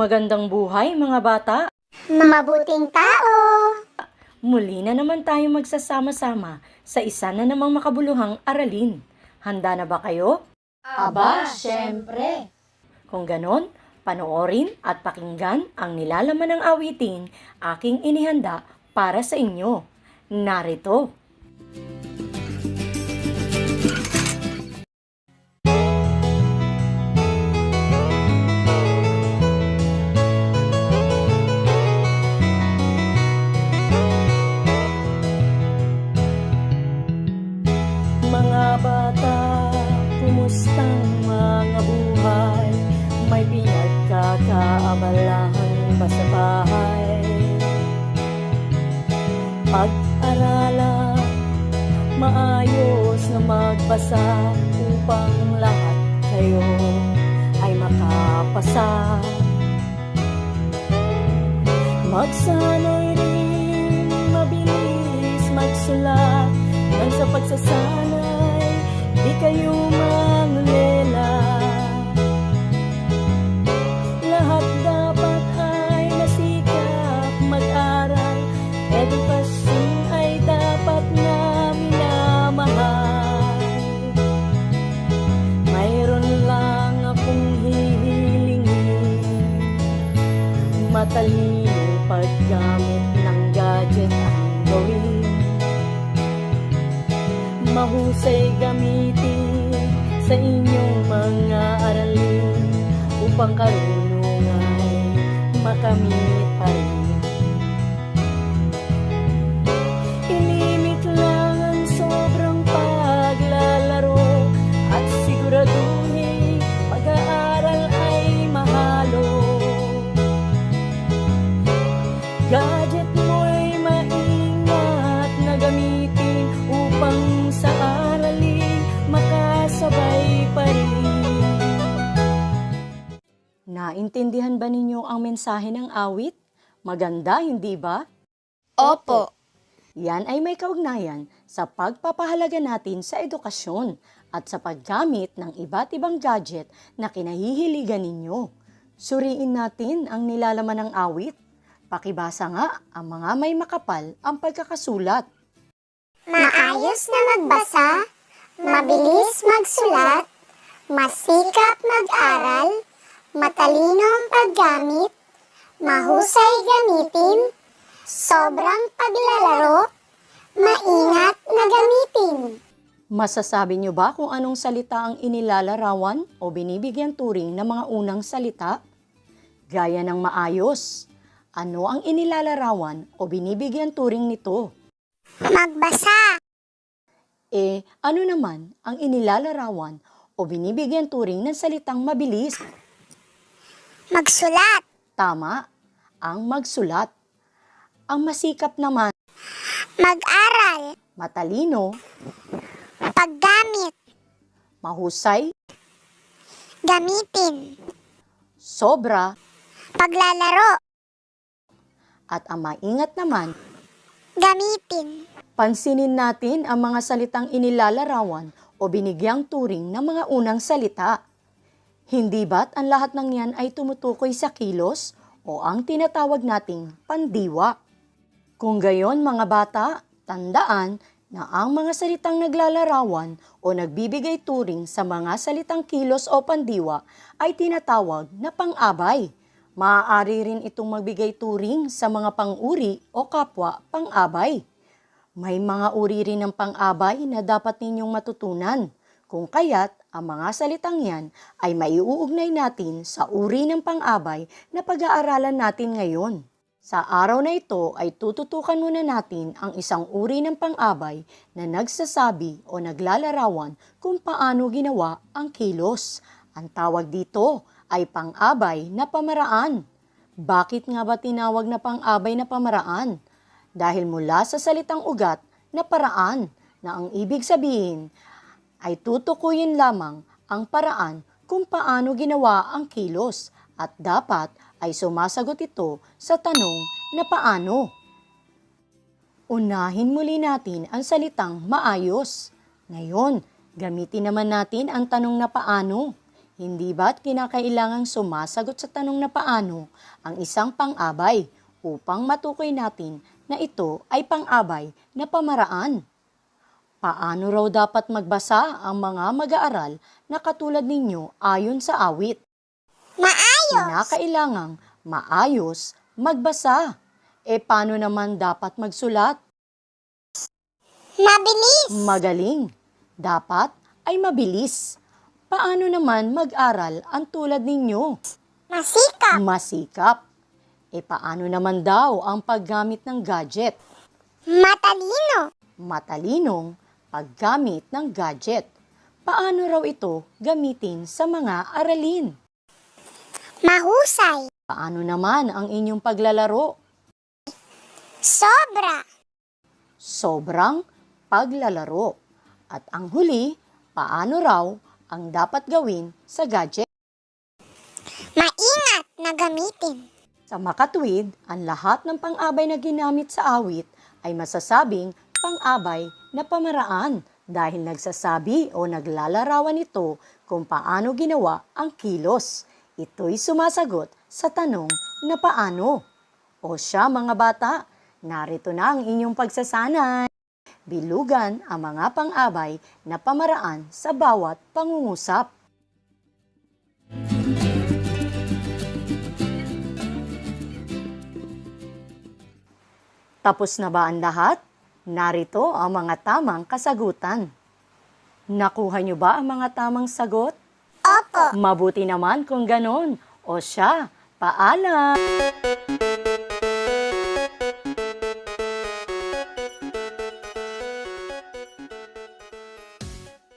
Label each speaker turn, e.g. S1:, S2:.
S1: Magandang buhay mga bata!
S2: Mabuting tao!
S1: Muli na naman tayo magsasama-sama sa isa na namang makabuluhang aralin. Handa na ba kayo?
S3: Aba, syempre!
S1: Kung ganon, panoorin at pakinggan ang nilalaman ng awiting aking inihanda para sa inyo. Narito! Mga bata, kumustang mga buhay? May pinagkakaabalahan ba sa bahay? Pag-aralan, maayos na magbasa upang lahat kayo ay makapasa. Magsanay rin, mabilis magsulat, nang sa pagsasanay, di kayo manglela. Lahat dapat ay masikap mag-aral, edukasyon ay dapat na minamahal. Mayroon lang akong hihilingin, matalinong paggamit ng gadget ang gawin. Mahusay gamitin sa inyong mga aralin upang karunungan ay makamit pa rin. Ilimit lang ang sobrang paglalaro at siguraduhin pag-aaral ay mahalo. Gadget mo'y maingat na gamitin upang sa aralin makasabay pa rin. Naintindihan ba ninyo ang mensahe ng awit? Maganda, hindi ba?
S2: Opo.
S1: Yan ay may kaugnayan sa pagpapahalaga natin sa edukasyon at sa paggamit ng iba't ibang gadget na kinahihiligan ninyo. Suriin natin ang nilalaman ng awit. Pakibasa nga ang mga may makapal ang pagkakasulat.
S2: Maayos na magbasa, mabilis magsulat, masikap mag-aral, matalinong paggamit, mahusay gamitin, sobrang paglalaro, maingat na gamitin.
S1: Masasabi niyo ba kung anong salita ang inilalarawan o binibigyan turing ng mga unang salita? Gaya ng maayos. Ano ang inilalarawan o binibigyan turing nito?
S2: Magbasa,
S1: Ano naman ang inilalarawan o binibigyan turing ng salitang mabilis?
S2: magsulat,
S1: Tama, ang magsulat. Ang masikap naman,
S2: mag-aral,
S1: matalino,
S2: paggamit,
S1: mahusay,
S2: gamitin,
S1: sobra,
S2: paglalaro,
S1: at ang maingat naman.
S2: gamitin.
S1: Pansinin natin ang mga salitang inilalarawan o binigyang turing ng mga unang salita. Hindi ba't ang lahat ng yan ay tumutukoy sa kilos o ang tinatawag nating pandiwa? Kung gayon mga bata, tandaan na ang mga salitang naglalarawan o nagbibigay turing sa mga salitang kilos o pandiwa ay tinatawag na pang-abay. Maaari rin itong magbigay turing sa mga pang-uri o kapwa pang-abay. May mga uri rin ng pang-abay na dapat ninyong matutunan. Kung kaya't ang mga salitang yan ay maiuugnay natin sa uri ng pang-abay na pag-aaralan natin ngayon. Sa araw na ito ay tututukan muna natin ang isang uri ng pang-abay na nagsasabi o naglalarawan kung paano ginawa ang kilos. Ang tawag dito ay pang-abay na pamaraan. Bakit nga ba tinawag na pang-abay na pamaraan? Dahil mula sa salitang ugat na paraan na ang ibig sabihin ay tutukuyin lamang ang paraan kung paano ginawa ang kilos at dapat ay sumasagot ito sa tanong na paano. Unahin muli natin ang salitang maayos. Ngayon, gamitin naman natin ang tanong na paano. Hindi ba't kinakailangang sumasagot sa tanong na paano ang isang pang-abay upang matukoy natin na ito ay pang-abay na pamaraan? Paano raw dapat magbasa ang mga mag-aaral na katulad ninyo ayon sa awit?
S2: Maayos.
S1: Kinakailangang maayos magbasa. E paano naman dapat magsulat?
S2: Mabilis.
S1: Magaling. Dapat ay mabilis. Paano naman mag-aral ang tulad ninyo?
S2: Masikap.
S1: Masikap. E paano naman daw ang paggamit ng gadget?
S2: Matalino.
S1: Matalinong paggamit ng gadget. Paano raw ito gamitin sa mga aralin?
S2: Mahusay.
S1: Paano naman ang inyong paglalaro?
S2: Sobra.
S1: Sobrang paglalaro. At ang huli, paano raw ang dapat gawin sa gadget?
S2: Maingat na gamitin.
S1: Sa makatuwid, ang lahat ng pang-abay na ginamit sa awit ay masasabing pang-abay na pamaraan dahil nagsasabi o naglalarawan ito kung paano ginawa ang kilos. Ito'y sumasagot sa tanong na paano. O siya mga bata, narito na ang inyong pagsasanay. Bilugan ang mga pang-abay na pamaraan sa bawat pangungusap. Tapos na ba ang lahat? Narito ang mga tamang kasagutan. Nakuha niyo ba ang mga tamang sagot?
S2: Opo.
S1: Mabuti naman kung ganon. O siya, paalam!